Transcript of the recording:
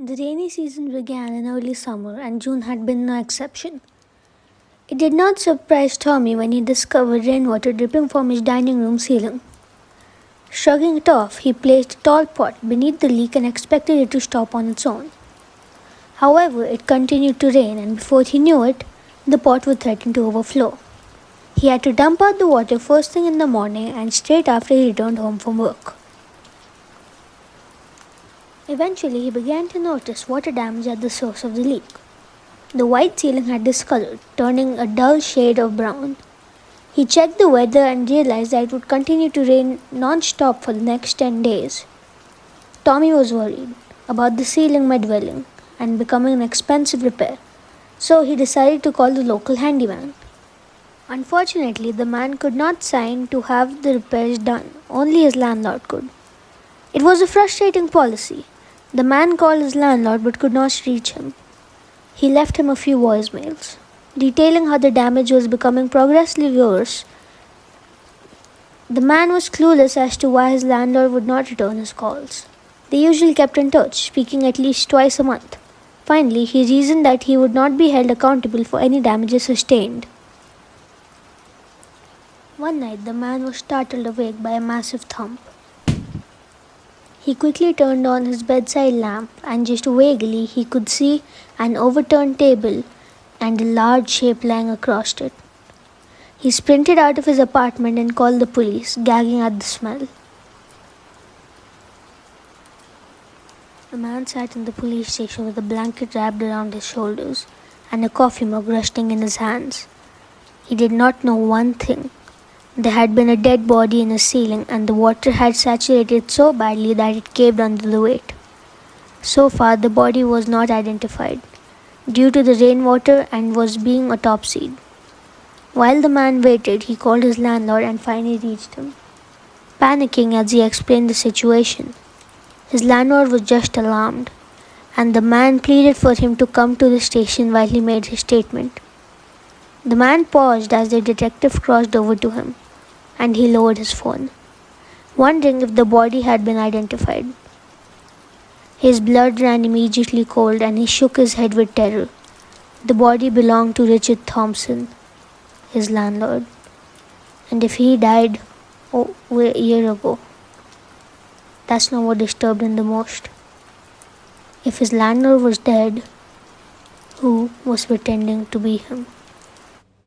The rainy season began in early summer, and June had been no exception. It did not surprise Tommy when he discovered rainwater dripping from his dining room ceiling. Shrugging it off, he placed a tall pot beneath the leak and expected it to stop on its own. However, it continued to rain, and before he knew it, the pot would threaten to overflow. He had to dump out the water first thing in the morning and straight after he returned home from work. Eventually, he began to notice water damage at the source of the leak. The white ceiling had discolored, turning a dull shade of brown. He checked the weather and realized that it would continue to rain non-stop for the next 10 days. Tommy was worried about the ceiling meddling and becoming an expensive repair, so he decided to call the local handyman. Unfortunately, the man could not sign to have the repairs done, only his landlord could. It was a frustrating policy. The man called his landlord but could not reach him. He left him a few voicemails, detailing how the damage was becoming progressively worse. The man was clueless as to why his landlord would not return his calls. They usually kept in touch, speaking at least twice a month. Finally, he reasoned that he would not be held accountable for any damages sustained. One night, the man was startled awake by a massive thump. He quickly turned on his bedside lamp, and just vaguely he could see an overturned table and a large shape lying across it. He sprinted out of his apartment and called the police, gagging at the smell. The man sat in the police station with a blanket wrapped around his shoulders and a coffee mug resting in his hands. He did not know one thing. There had been a dead body in the ceiling, and the water had saturated so badly that it caved under the weight. So far, the body was not identified due to the rainwater and was being autopsied. While the man waited, he called his landlord and finally reached him. Panicking as he explained the situation, his landlord was just alarmed, and the man pleaded for him to come to the station while he made his statement. The man paused as the detective crossed over to him, and he lowered his phone, wondering if the body had been identified. His blood ran immediately cold and he shook his head with terror. The body belonged to Richard Thompson, his landlord, and if he died over a year ago, that's not what disturbed him the most. If his landlord was dead, who was pretending to be him?